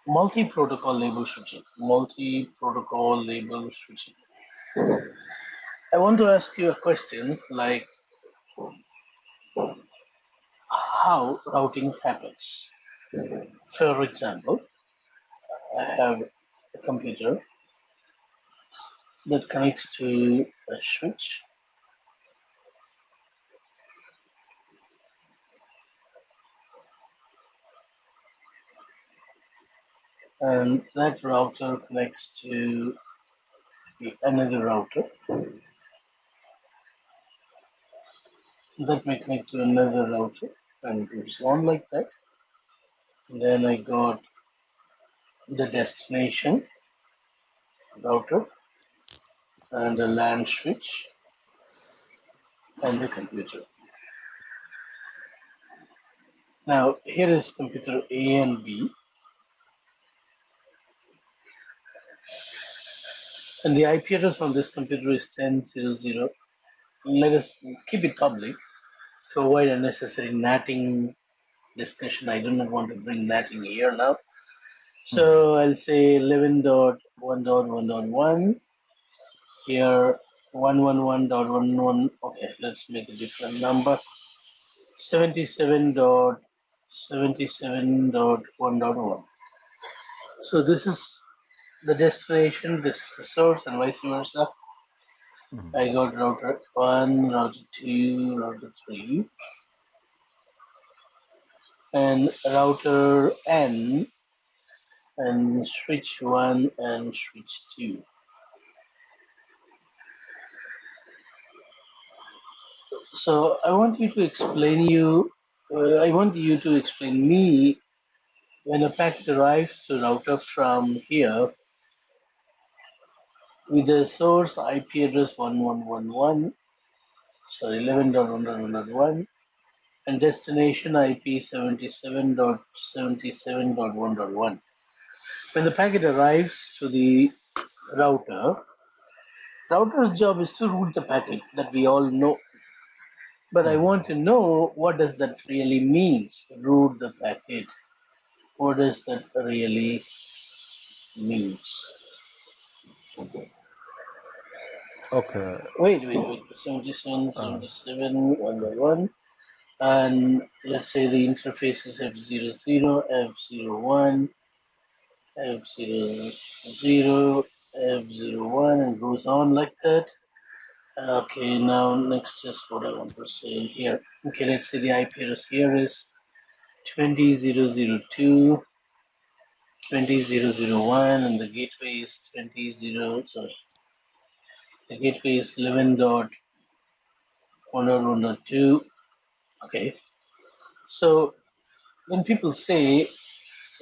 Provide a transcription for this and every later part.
multi-protocol label switching. Multi-protocol label switching. I want to ask you a question like how routing happens. For example, I have a computer that connects to a switch, and that router connects to another router that may connect to another router, and it's on like that. Then I got the destination router and a LAN switch and the computer. Now here is computer A and B, and the IP address on this computer is 10.0.0. Let us keep it public to avoid unnecessary natting discussion. I do not want to bring natting here now. So I'll say 11.1.1.1. Here 111.11. Okay, let's make a different number. 77.77.1.1. So this is the destination, this is the source, and vice versa. I got router 1, router 2, router 3, and router N, and switch 1 and switch 2. So I want you to explain me when a packet arrives to router from here with the source IP address 11.1.1 and destination IP 77.77.1.1. When the packet arrives to the router's job is to route the packet, that we all know. But I want to know, what does that really means, route the packet? What does that really means? Okay. Wait. 77.1.1. And let's say the interface is F00, F01, F00, F01, and goes on like that. Okay, now next is what I want to say here. Okay, let's say the IP address here is 20.0.0.2, 20.0.0.1, and the gateway is the gateway is 11.1.1.2. Okay, so when people say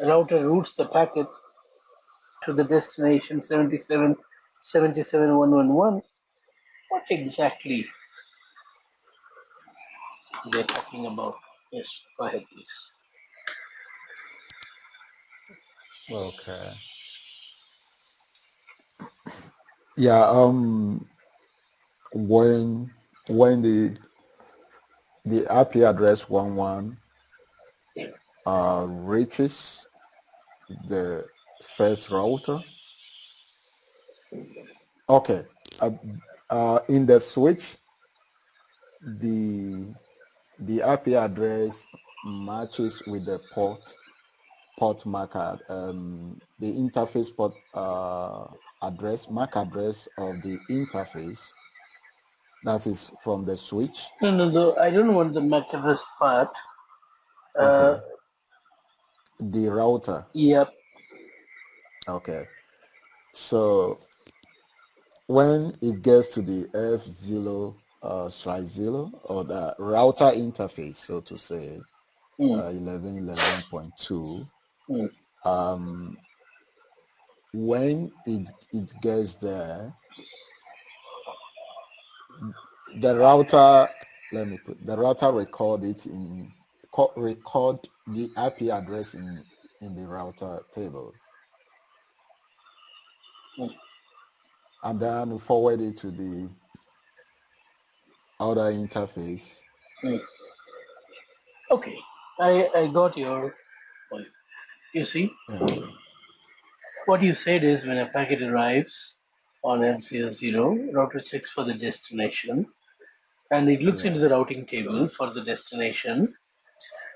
router routes the packet to the destination 77.77.1.1, what exactly they're talking about? Yes, go ahead, please. Okay. Yeah. When the IP address 11 reaches the first router. Okay. In the switch, the IP address matches with the port marker, the interface port MAC address of the interface. That is from the switch. No, I don't want the MAC address part. Okay. The router. Yep. Okay. So when it gets to the F0 /0 or the router interface, so to say, 11.11.2, when it gets there, the router, record the IP address in the router table, and then forward it to the other interface. Okay, I got your point. You see, What you said is when a packet arrives on F00, router checks for the destination and it looks into Yeah. the routing table for the destination.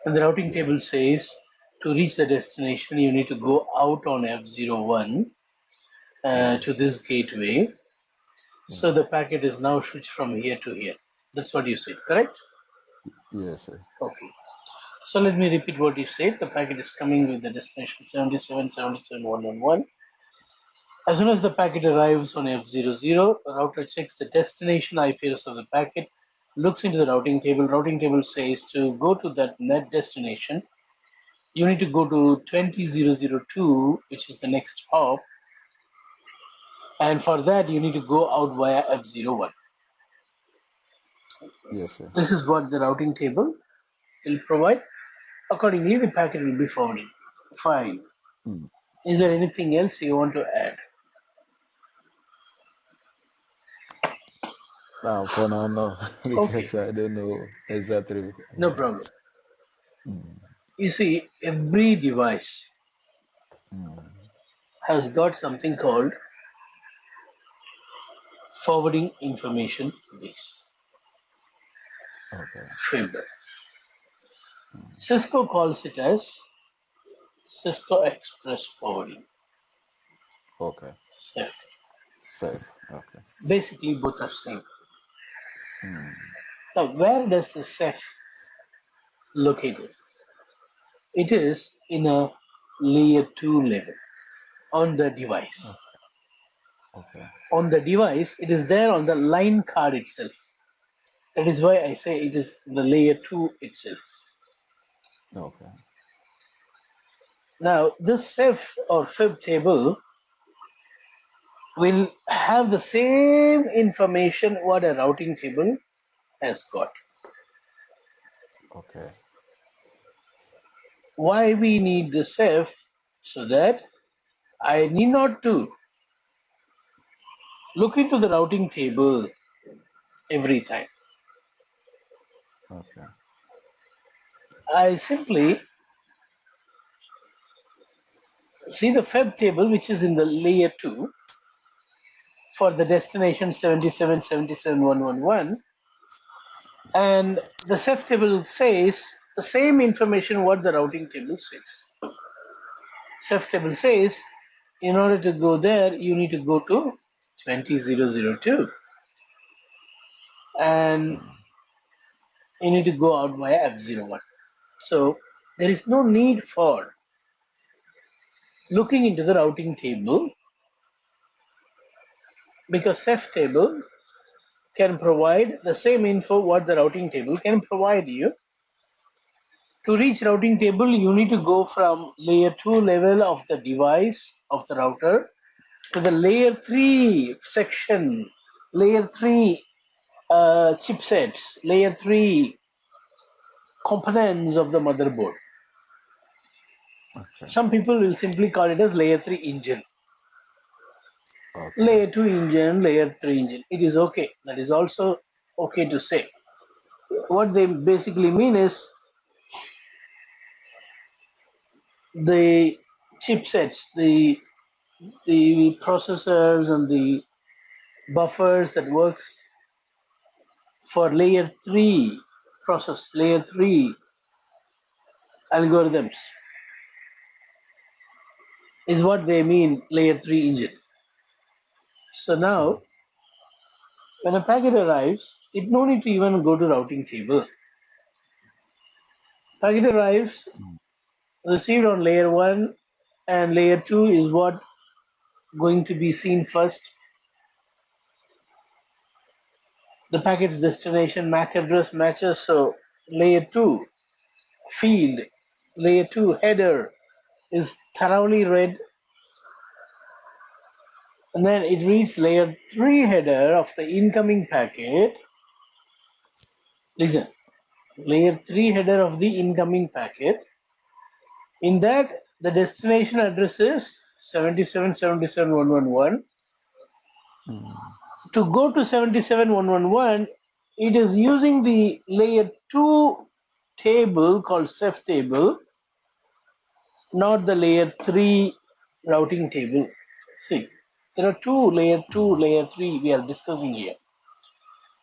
And the routing Yeah. table says to reach the destination, you need to go out on F01 Yeah. to this gateway. So Yeah. the packet is now switched from here to here. That's what you said, correct? Yes, sir. Okay. So let me repeat what you said. The packet is coming with the destination 7777.111. As soon as the packet arrives on F00, the router checks the destination IP address of the packet, looks into the routing table. Routing table says to go to that net destination, you need to go to 20002, which is the next hop, and for that you need to go out via F01. Yes, sir. This is what the routing table will provide. Accordingly, the packet will be forwarded. Fine. Mm. Is there anything else you want to add? Now, for now, no, Okay, because I don't know exactly. no problem. Mm. You see, every device Mm. has got something called forwarding information base, Okay. FIB. Mm. Cisco calls it as Cisco Express Forwarding, Okay. CEF. Safe. Okay. Basically, both are same. Mm. Now, where does the CEF located? It is in a layer 2 level on the device. Oh, okay. On the device, it is there on the line card itself. That is why I say it is the layer 2 itself. Okay. Now, this CEF or FIB table will have the same information what a routing table has got. Okay. Why we need the CEF? So that I need not to look into the routing table every time. Okay. I simply see the FEB table which is in the layer 2 for the destination 7777.111, and the CEF table says the same information what the routing table says. CEF table says in order to go there you need to go to 20002 and Mm. you need to go out via F01. So there is no need for looking into the routing table because CEF table can provide the same info what the routing table can provide you. To reach routing table, you need to go from layer 2 level of the device of the router to the layer 3 section, layer 3 chipsets, layer 3 components of the motherboard. Okay. Some people will simply call it as layer 3 engine. Okay. Layer 2 engine, layer 3 engine. It is okay. That is also okay to say. What they basically mean is the chipsets, the processors and the buffers that works for layer 3 process, layer 3 algorithms is what they mean layer 3 engine. So Mm. now when a packet arrives, it no need to even go to routing table. Packet arrives Mm. received on layer 1 and layer 2 is what going to be seen first. The packet's destination MAC address matches, so layer 2 field, layer 2 header is thoroughly read, and then it reads layer 3 header of the incoming packet. Listen, layer 3 header of the incoming packet. In that, the destination address is 7777.111. Mm. To go to 77.111, it is using the layer 2 table called CEF table, not the layer 3 routing table. See, there are layer 2, layer 3 we are discussing here.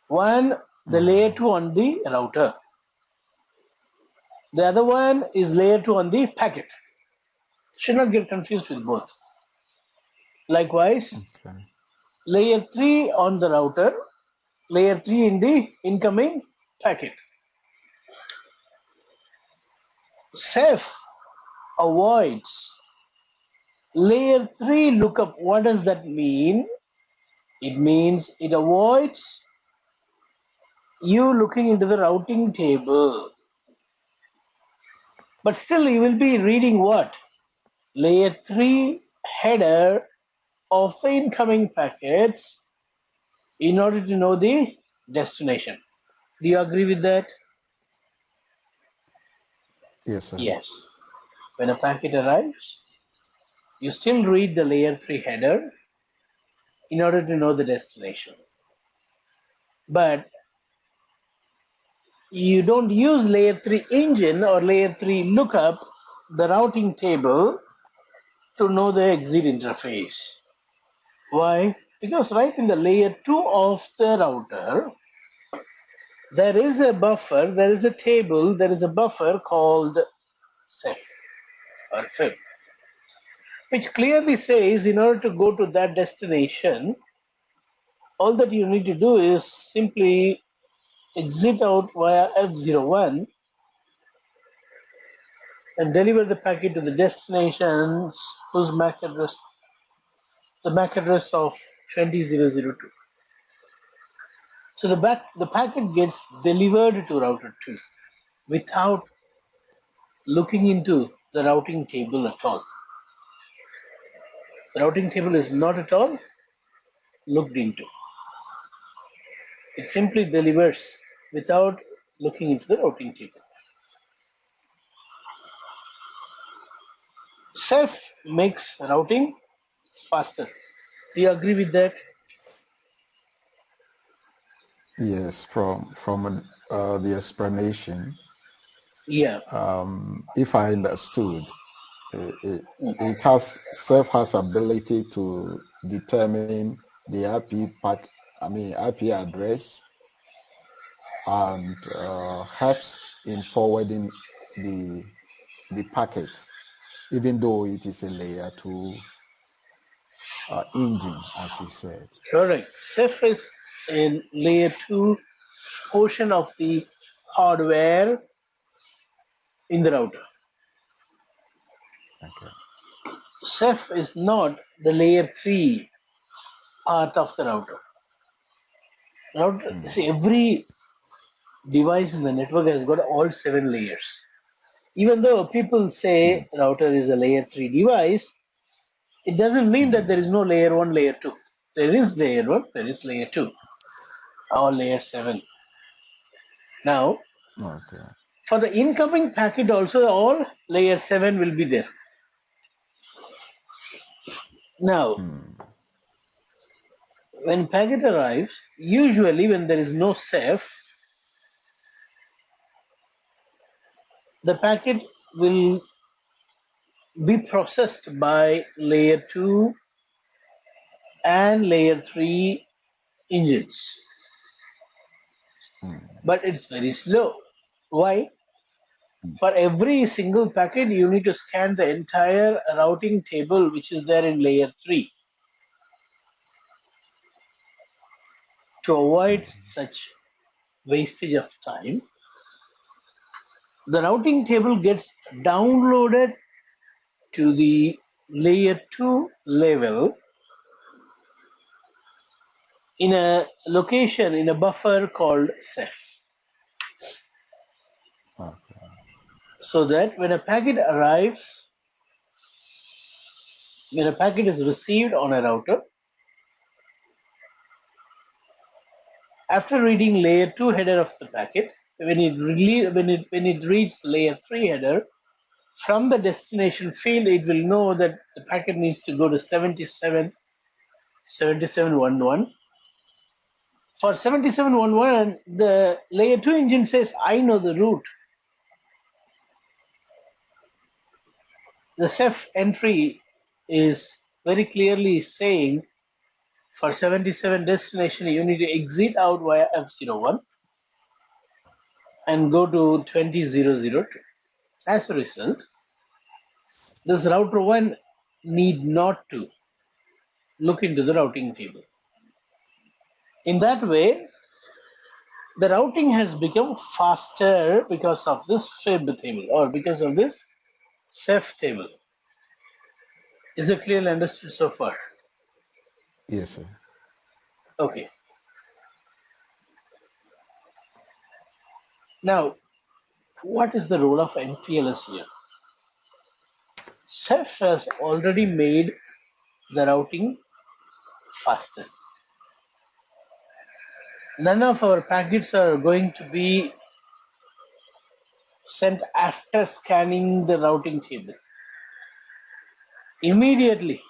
One, the layer 2 on the router. The other one is layer 2 on the packet. Should not get confused with both. Likewise, Okay. layer 3 on the router, layer 3 in the incoming packet. Ceph avoids layer 3 lookup. What does that mean? It means it avoids you looking into the routing table. But still, you will be reading what? Layer 3 header of the incoming packets in order to know the destination. Do you agree with that? Yes, sir. Yes. When a packet arrives, you still read the layer 3 header in order to know the destination. But you don't use layer 3 engine or layer 3 lookup, the routing table, to know the exit interface. Why? Because right in the layer 2 of the router, there is a buffer, there is a table, there is a buffer called Ceph or fib, which clearly says in order to go to that destination, all that you need to do is simply exit out via F01 and deliver the packet to the destinations whose MAC address, the MAC address of 20002. So the packet gets delivered to router 2 without looking into the routing table at all. The routing table is not at all looked into. It simply delivers without looking into the routing table. Ceph makes routing faster. Do you agree with that? Yes, from the explanation, Yeah. if I understood, it has self has ability to determine the IP address and helps in forwarding the packet, even though it is a layer 2 engine, as you said. Correct. Ceph is in layer 2 portion of the hardware in the router. Okay. Ceph is not the layer 3 part of the router. See, every device in the network has got all 7 layers. Even though people say router is a layer 3 device, it doesn't mean that there is no layer 1, layer 2. There is layer 1, there is layer 2, or layer 7. Now, Okay. for the incoming packet also, all layer 7 will be there. Now, when packet arrives, usually when there is no Ceph, the packet will be processed by layer 2 and layer 3 engines. But it's very slow. Why? For every single packet, you need to scan the entire routing table which is there in layer 3 to avoid such wastage of time. The routing table gets downloaded to the layer 2 level in a location, in a buffer called Ceph. Okay. So that when a packet arrives, when a packet is received on a router, after reading layer 2 header of the packet, when it reads layer 3 header, from the destination field, it will know that the packet needs to go to 7711. For 7711, the layer 2 engine says, I know the route. The Ceph entry is very clearly saying for 77 destination you need to exit out via F01 and go to 20002. As a result, this router 1 need not to look into the routing table. In that way, the routing has become faster because of this fib table or because of this Ceph table. Is it clearly understood so far? Yes, sir. Okay. Now, what is the role of MPLS here? Ceph has already made the routing faster. None of our packets are going to be sent after scanning the routing table. Immediately,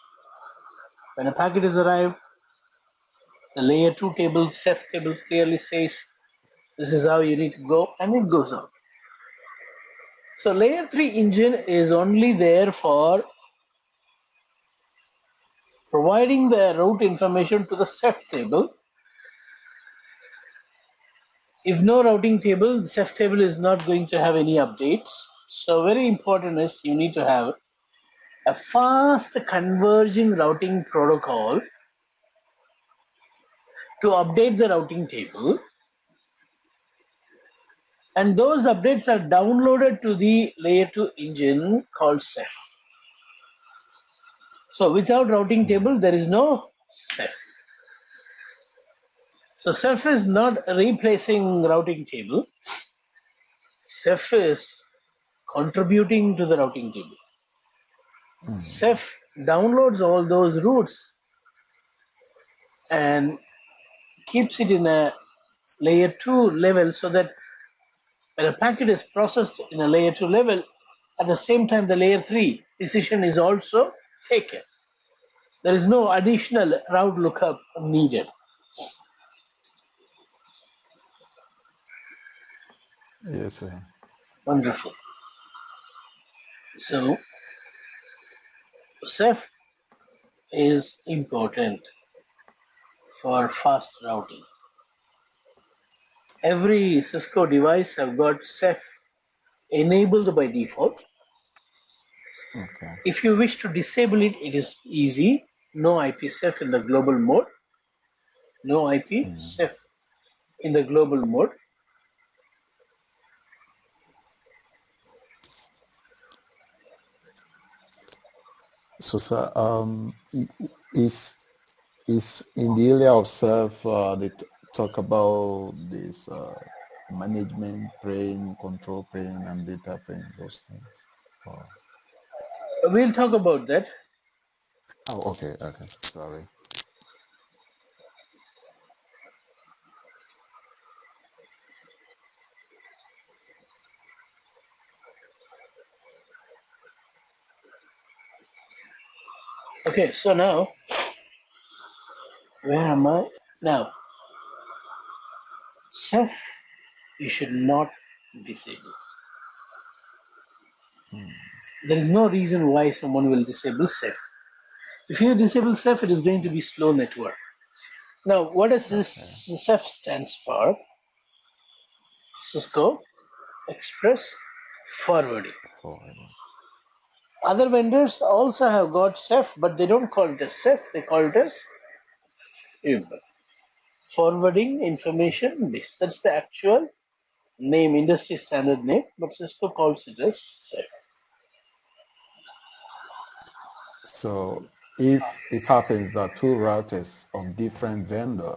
when a packet is arrived, the layer 2 table, Ceph table clearly says this is how you need to go, and it goes out. So layer 3 engine is only there for providing the route information to the Ceph table. If no routing table, the Ceph table is not going to have any updates. So very important is you need to have a fast converging routing protocol to update the routing table, and those updates are downloaded to the layer 2 engine called Ceph. So without routing table, there is no Ceph. So Ceph is not replacing routing table. Ceph is contributing to the routing table. Ceph downloads all those routes and keeps it in a layer 2 level so that when a packet is processed in a layer 2 level, at the same time the layer 3 decision is also taken. There is no additional route lookup needed. Yes, sir. Wonderful. So Ceph is important for fast routing. Every Cisco device have got Ceph enabled by default. Okay. If you wish to disable it, it is easy. No IP Ceph in the global mode. No IP Ceph in the global mode. So, sir, is in the area of self, they talk about this management plane, control plane, and data plane, those things. Oh, We'll talk about that. oh, okay, okay. Sorry. Okay, so now, where am I? Now, Ceph, you should not disable. There is no reason why someone will disable Ceph. If you disable Ceph, it is going to be slow network. Now, what does this Okay. Ceph stands for? Cisco Express Forwarding. Forwarding. Other vendors also have got Ceph, but they don't call it as Ceph, they call it as FIB. Forwarding Information Base. That's the actual name, industry standard name, but Cisco calls it as Ceph. So, if it happens that two routers of different vendor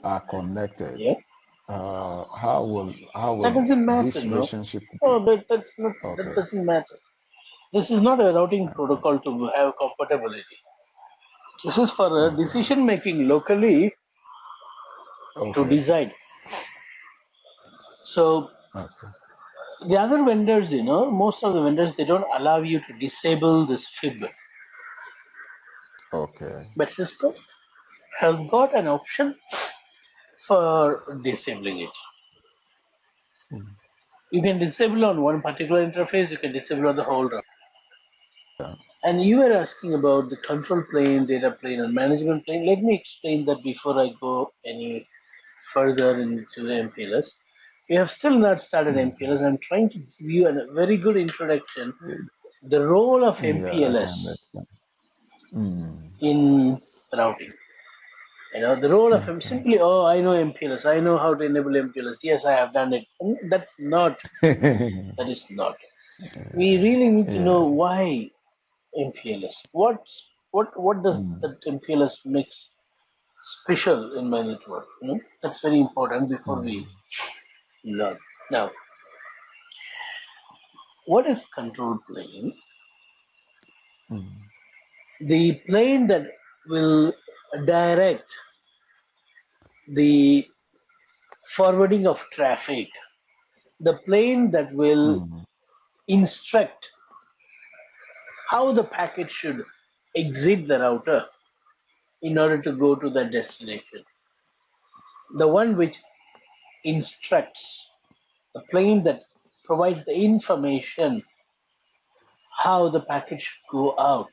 are connected, Yeah, how that will doesn't matter, this no. relationship Oh, be? but that Okay. doesn't matter. This is not a routing Okay. protocol to have compatibility. This is for Okay. decision making locally to Okay. decide. So Okay. the other vendors, most of the vendors, they don't allow you to disable this fib. Okay. But Cisco has got an option for disabling it. Mm. You can disable on one particular interface, you can disable on the whole route. Yeah. And you were asking about the control plane, data plane, and management plane. Let me explain that before I go any further into the MPLS. We have still not started MPLS. I'm trying to give you a very good introduction. The role of Yeah, I can MPLS understand. Mm. in routing. The role of him Okay. simply, oh, I know MPLS. I know how to enable MPLS. Yes, I have done it. That's not. That is not. We really need to know Yeah. why MPLS. What does Mm. that MPLS makes special in my network? That's very important before we Mm. learn. Now, what is control plane? Mm. The plane that will direct the forwarding of traffic, the plane that will Mm. instruct how the packet should exit the router in order to go to the destination. The one which instructs, the plane that provides the information how the packet should go out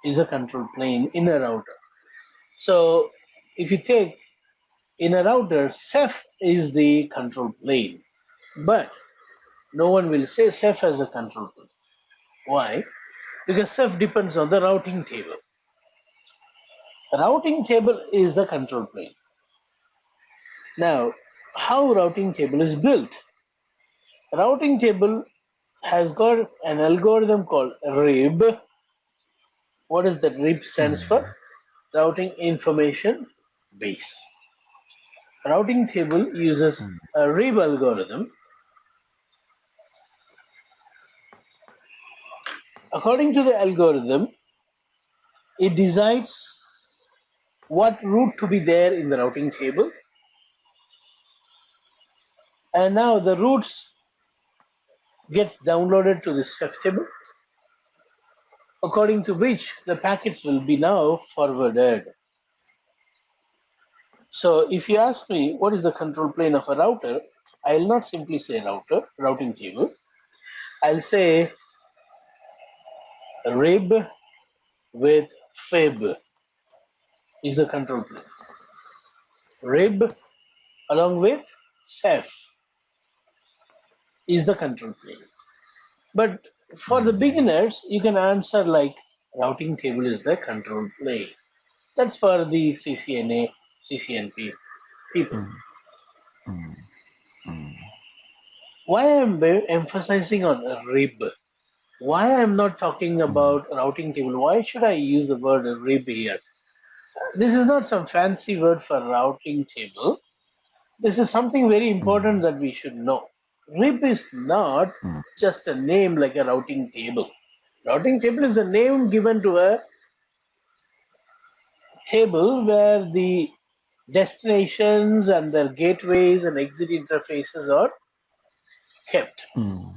is a control plane in a router. So if you take in a router, Ceph is the control plane, but no one will say Ceph as a control plane. Why? Because Ceph depends on the routing table. The routing table is the control plane. Now, how routing table is built? Routing table has got an algorithm called RIB. What does that RIB stands for? Mm. Routing Information Base. Routing table uses Mm. a RIB algorithm. According to the algorithm, it decides what route to be there in the routing table, and now the routes gets downloaded to the Ceph table, according to which the packets will be now forwarded. So if you ask me what is the control plane of a router, I'll not simply say routing table. I'll say RIB with FIB is the control plane. RIB along with Ceph is the control plane. But for the Mm. beginners, you can answer like routing table is the control plane. That's for the CCNA, CCNP people. Mm. Mm. Mm. Why I'm emphasizing on RIB? Why I'm not talking Mm. about routing table? Why should I use the word RIB here? This is not some fancy word for routing table. This is something very important Mm. that we should know. RIB is not Mm. just a name like a routing table. Routing table is a name given to a table where the destinations and their gateways and exit interfaces are kept, Mm.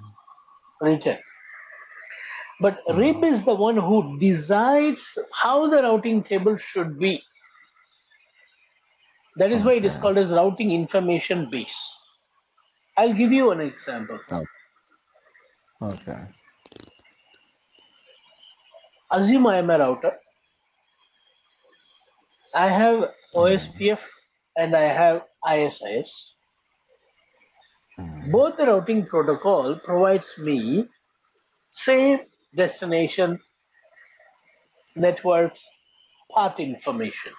written. But RIB Mm. is the one who decides how the routing table should be. That is why it is Okay. called as routing information base. I'll give you an example. Oh, okay. Assume I am a router. I have Mm. OSPF and I have ISIS. Mm. Both the routing protocol provides me same destination, networks, path information.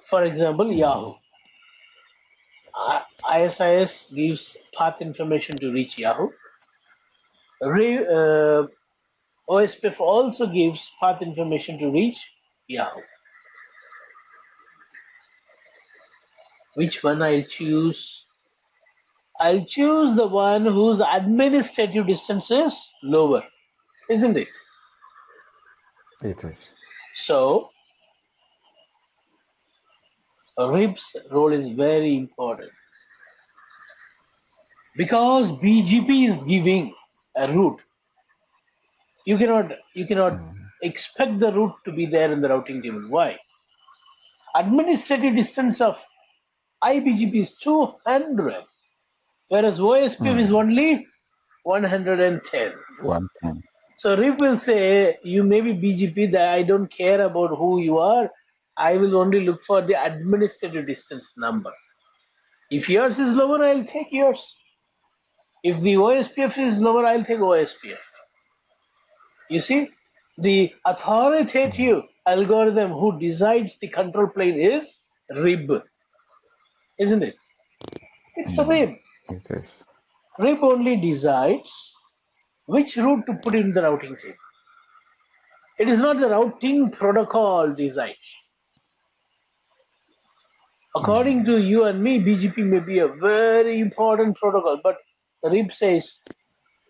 For example, Yahoo. Mm. ISIS gives path information to reach Yahoo. OSPF also gives path information to reach Yahoo. Which one I'll choose? I'll choose the one whose administrative distance is lower, isn't it? It is. So, RIB's role is very important because BGP is giving a route. You cannot Mm. expect the route to be there in the routing table. Why? Administrative distance of IBGP is 200, whereas OSPF is Mm. only 110. 110. So RIP will say, you may be BGP, that I don't care about who you are. I will only look for the administrative distance number. If yours is lower, I'll take yours. If the OSPF is lower, I'll take OSPF. You see, the authoritative algorithm who decides the control plane is RIB, isn't it? It's the RIB. It is. RIB only decides which route to put in the routing table. It is not the routing protocol decides. According to you and me, BGP may be a very important protocol, but the RIB says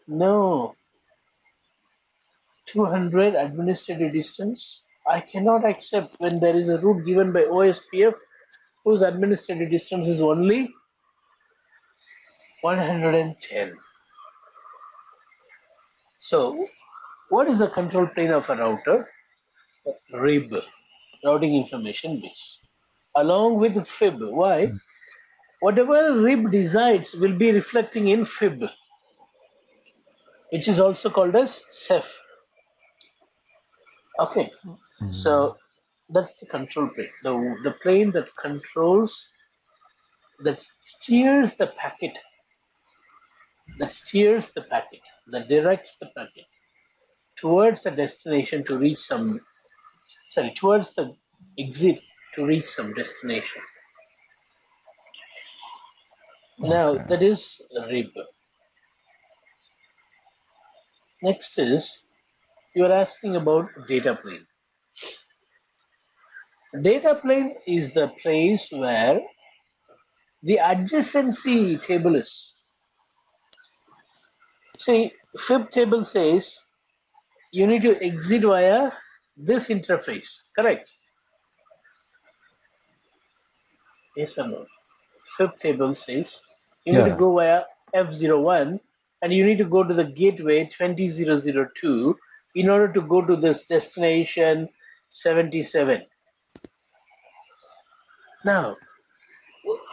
no. 200 administrative distance. I cannot accept when there is a route given by OSPF whose administrative distance is only 110. So, what is the control plane of a router? RIB, routing information base, along with FIB. Why? Whatever RIB decides will be reflecting in FIB, which is also called as CEF. Okay, so that's the control plane, the plane that controls, that steers the packet, that directs the packet towards the destination to reach some, towards the exit to reach some destination. Now, Okay. that is RIB. Next is, you are asking about data plane. Data plane is the place where the adjacency table is. See, FIB table says you need to exit via this interface, correct? Yes or no? FIB table says you need to Yeah. go via F01 and you need to go to the gateway 20002 in order to go to this destination 77. Now,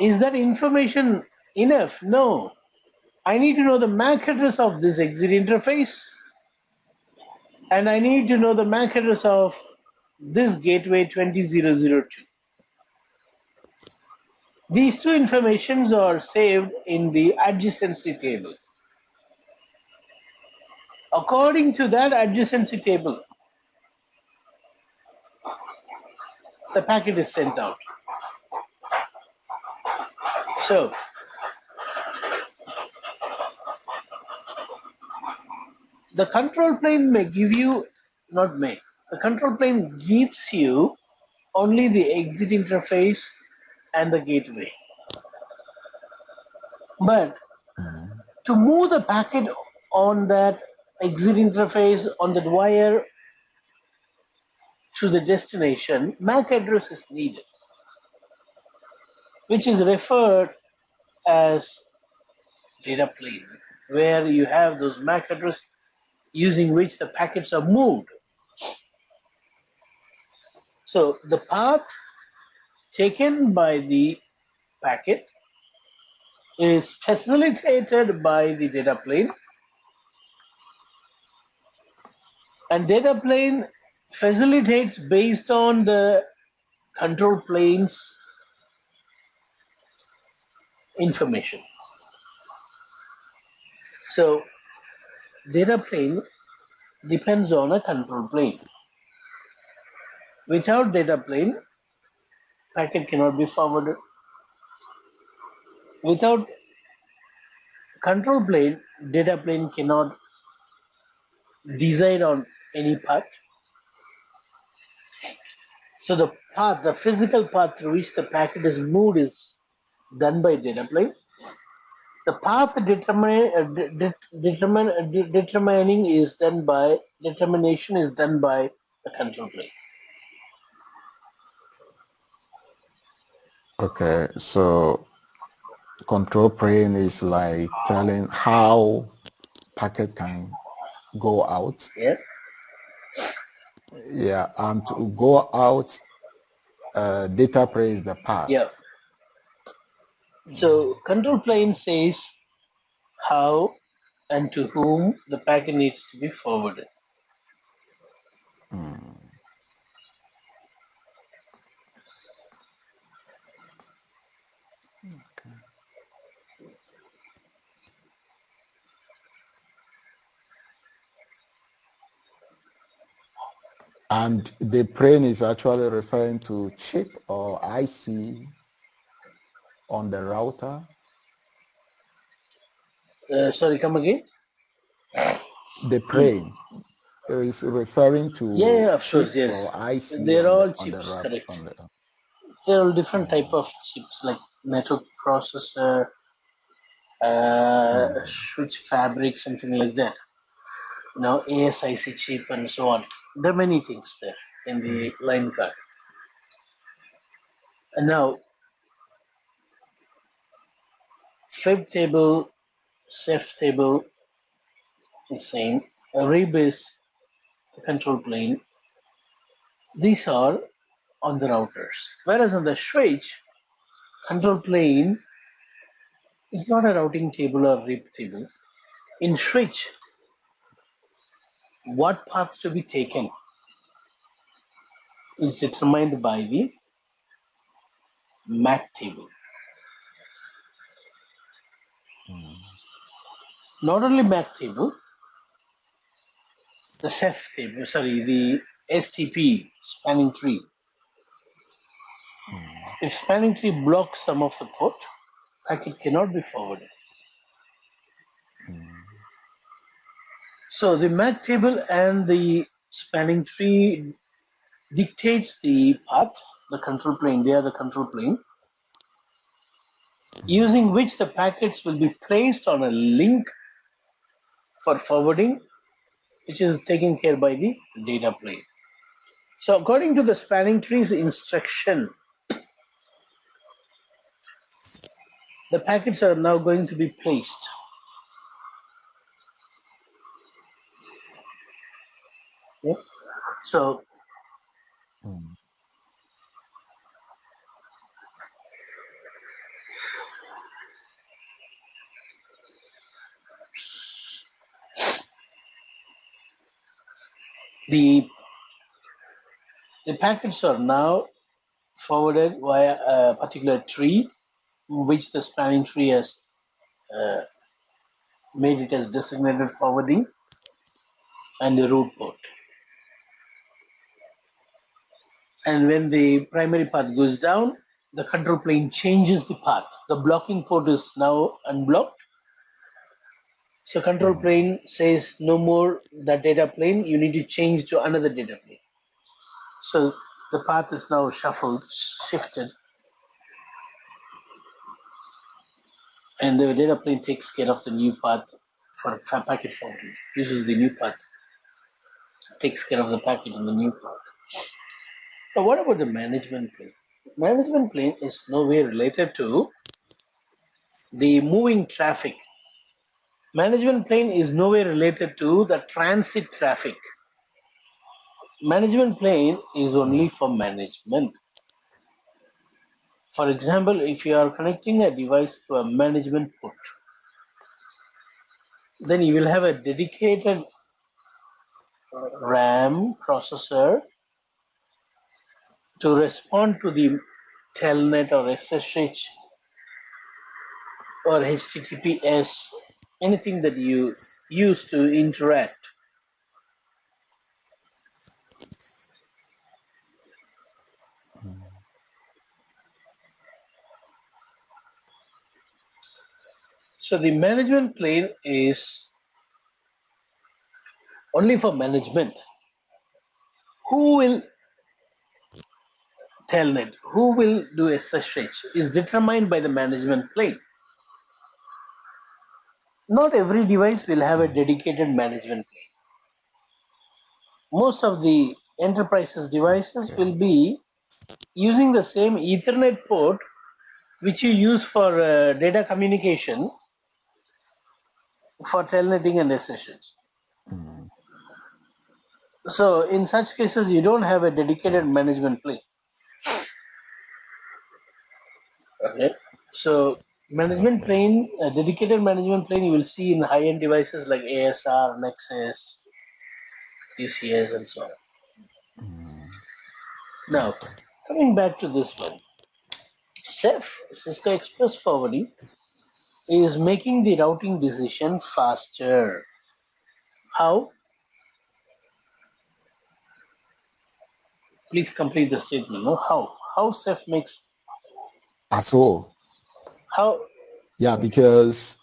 is that information enough? No. I need to know the MAC address of this exit interface and I need to know the MAC address of this gateway 20002. These two informations are saved in the adjacency table. According to that adjacency table, the packet is sent out. So, the control plane may give you, not may, the control plane gives you only the exit interface and the gateway. But to move the packet on that exit interface, on that wire to the destination, MAC address is needed, which is referred as data plane, where you have those MAC address using which the packets are moved. So the path taken by the packet is facilitated by the data plane, and data plane facilitates based on the control plane's information. So data plane depends on a control plane. Without data plane, packet cannot be forwarded. Without control plane, data plane cannot decide on any path. So the path, the physical path through which the packet is moved is done by data plane. The path determining is done by, determination is done by the control plane. Okay. So control plane is like telling how packet can go out. Yeah. Yeah. And to go out, data plane is the path. Yeah. So control plane says how and to whom the packet needs to be forwarded. Mm. Okay. And the plane is actually referring to chip or IC on the router. Sorry, come again? The plane is referring Yeah, to of course, chip yes. or IC They're on the all chips, correct. on the. There are different type Mm, of chips like network processor, mm, switch fabric, something like that. ASIC chip and so on. There are many things there in mm, the line card. And now, fib table, ceph table is same. Rib is the control plane. These are on the routers. Whereas on the switch, control plane is not a routing table or rib table. In switch, what path to be taken is determined by the MAC table. mm, Not only MAC table, the ceph table, sorry, the STP, spanning tree. mm, If spanning tree blocks some of the port, packet cannot be forwarded. mm, So the MAC table and the spanning tree dictates the path, the control plane, they are the control plane, mm. using which the packets will be placed on a link for forwarding, which is taken care by the data plane. So according to the spanning tree's instruction, the packets are now going to be placed. Yeah? So Mm. the the packets are now forwarded via a particular tree, which the spanning tree has uh, made it as designated forwarding, and the root port. And when the primary path goes down, the control plane changes the path. The blocking port is now unblocked. So control Mm. plane says no more that data plane, you need to change to another data plane. So the path is now shuffled, shifted, and the data plane takes care of the new path for packet forwarding, uses the new path, takes care of the packet in the new path. Now, what about the management plane? Management plane is nowhere related to the moving traffic. Management plane is nowhere related to the transit traffic. Management plane is only Mm. for management. For example, if you are connecting a device to a management port, then you will have a dedicated RAM processor to respond to the telnet or SSH or HTTPS, anything that you use to interact. Mm. So the management plane is only for management. Who will telnet, who will do SSH is determined by the management plane. Not every device will have a Mm. dedicated management plane. Most of the enterprises devices Okay. will be using the same Ethernet port which you use for data communication for telnetting and SSH. Mm. So in such cases, you don't have a dedicated Okay. management plane. Okay. So management Okay. plane, a dedicated management plane, you will see in high-end devices like ASR, Nexus, UCS, and so on. Now, Okay. coming back to this one, Ceph, Cisco Express Forwarding, is making the routing decision faster. How? Please complete the statement. No, how? How Ceph makes At all. how Yeah, because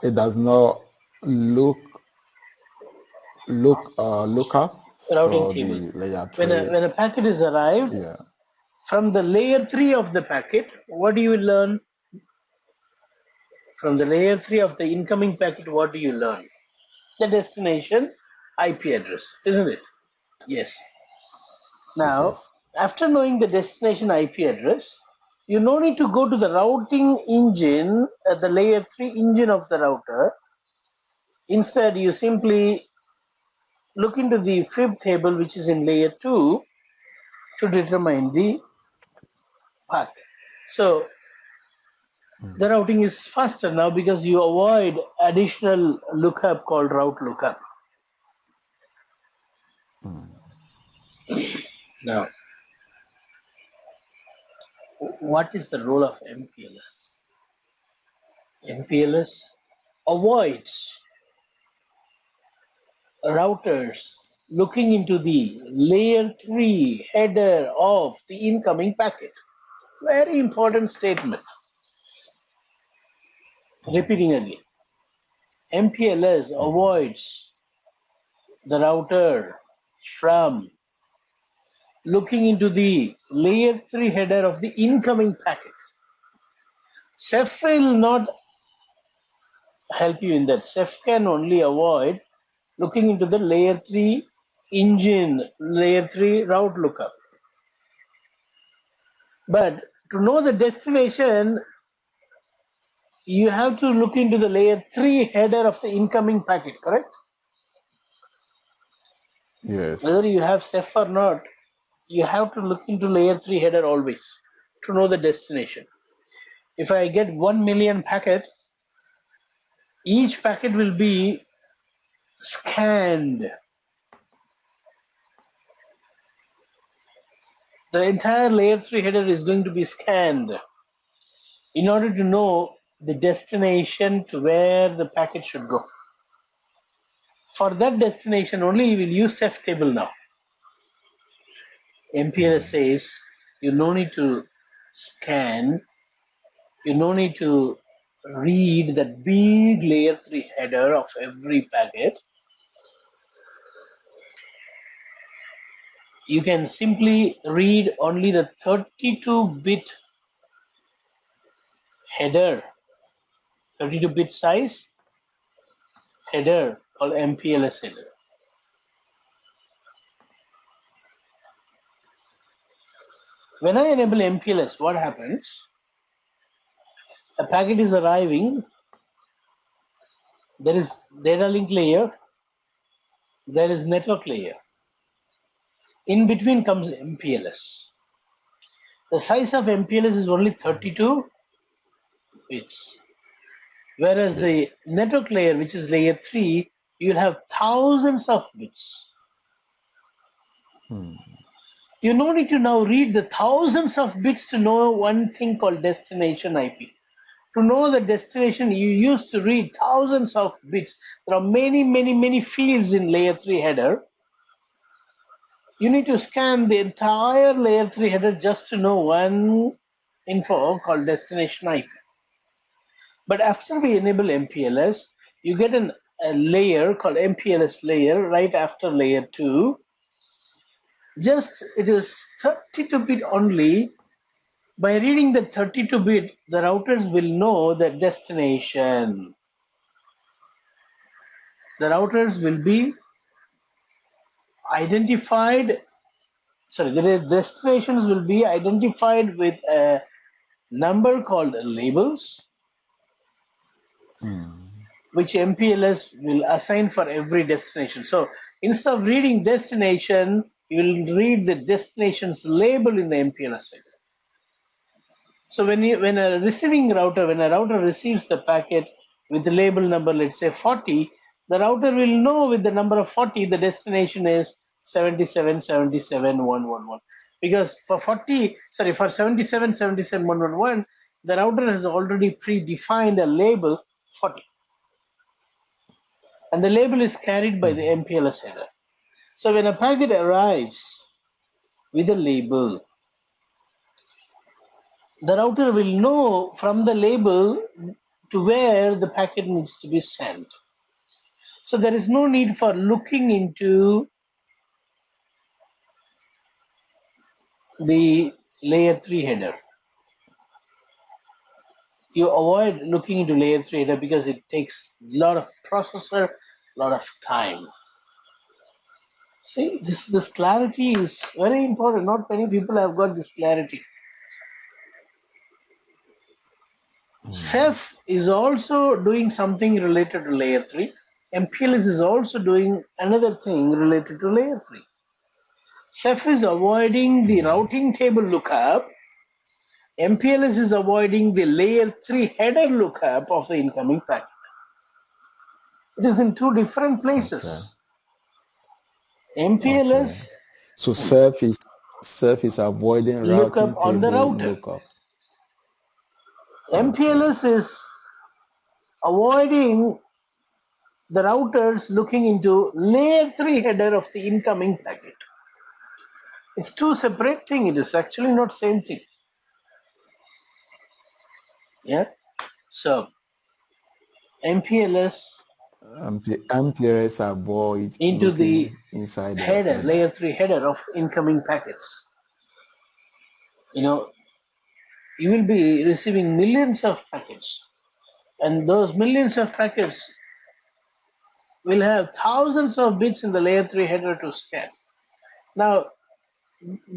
it does not look up routing for table. the layer When a 3. when a packet is arrived Yeah. from the layer 3 of the packet, what do you learn? From the layer 3 of the incoming packet, what do you learn? The destination IP address, isn't it? Yes. It Now, is. after knowing the destination IP address, you no need to go to the routing engine, the layer 3 engine of the router. Instead, you simply look into the fib table, which is in layer 2, to determine the path. So, Mm, the routing is faster now because you avoid additional lookup called route lookup. mm, Now, what is the role of MPLS? MPLS avoids routers looking into the layer 3 header of the incoming packet. Very important statement. Repeating again. MPLS mm, avoids the router from looking into the layer 3 header of the incoming packet. Ceph will not help you in that. Ceph can only avoid looking into the layer 3 engine, layer 3 route lookup. But to know the destination, you have to look into the layer 3 header of the incoming packet, correct? yes. Whether you have Ceph or not, you have to look into layer 3 header always to know the destination. If I get 1 million packet, each packet will be scanned. The entire layer 3 header is going to be scanned in order to know the destination to where the packet should go. For that destination only, you will use Ceph table now. MPLS Mm, says you no need to scan, you no need to read that big layer 3 header of every packet. You can simply read only the 32-bit header, 32-bit size header called MPLS header. When I enable MPLS, what happens? A packet is arriving, there is data link layer, there is network layer. In between comes MPLS. The size of MPLS is only 32 bits. Whereas the yes. network layer, which is layer 3, you'll have thousands of bits. Mm, You no need to now read the thousands of bits to know one thing called destination IP. To know the destination, you used to read thousands of bits. There are many, many, many fields in layer 3 header. You need to scan the entire layer 3 header just to know one info called destination IP. But after we enable MPLS, you get a layer called MPLS layer right after layer 2. Just it is 32-bit only. By reading the 32-bit, the routers will know the destination. The routers will be identified, sorry, the destinations will be identified with a number called labels, mm, which MPLS will assign for every destination. So instead of reading destination, you will read the destination's label in the MPLS. So when a receiving router, when a router receives the packet with the label number, let's say 40, the router will know with the number of 40 the destination is 7777.111, because for 7777.111, the router has already predefined a label 40, and the label is carried by the Mhm. MPLS header. So when a packet arrives with a label, the router will know from the label to where the packet needs to be sent. So there is no need for looking into the layer 3 header. You avoid looking into layer 3 header because it takes a lot of processor, a lot of time. See, this clarity is very important. Not many people have got this clarity. Mm. Ceph is also doing something related to layer 3. MPLS is also doing another thing related to layer 3. Ceph is avoiding the Okay. routing table lookup. MPLS is avoiding the layer 3 header lookup of the incoming packet. It is in two different Okay. places. Okay. MPLS So self is avoiding lookup routing on the table router. lookup. Okay. MPLS is avoiding the routers looking into layer 3 header of the incoming packet. It's two separate things. It is actually not same thing. Yeah. So MPLS MPLS avoid into the looking inside the header, header. layer 3 header of incoming packets. You know, you will be receiving millions of packets, and those millions of packets will have thousands of bits in the layer 3 header to scan. Now,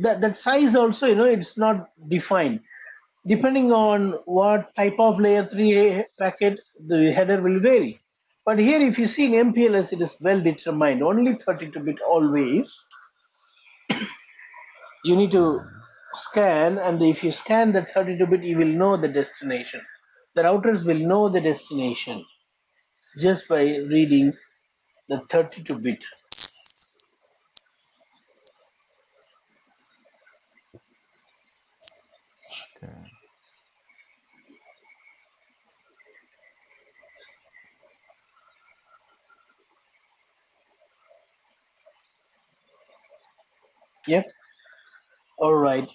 that size also, it's not defined. Depending on what type of layer 3 packet, the header will vary. But here, if you see in MPLS, it is well determined. Only 32-bit always. You need to Okay. scan, and if you scan the 32-bit, you will know the destination. The routers will know the destination just by reading the 32-bit. Okay. Yep. All right.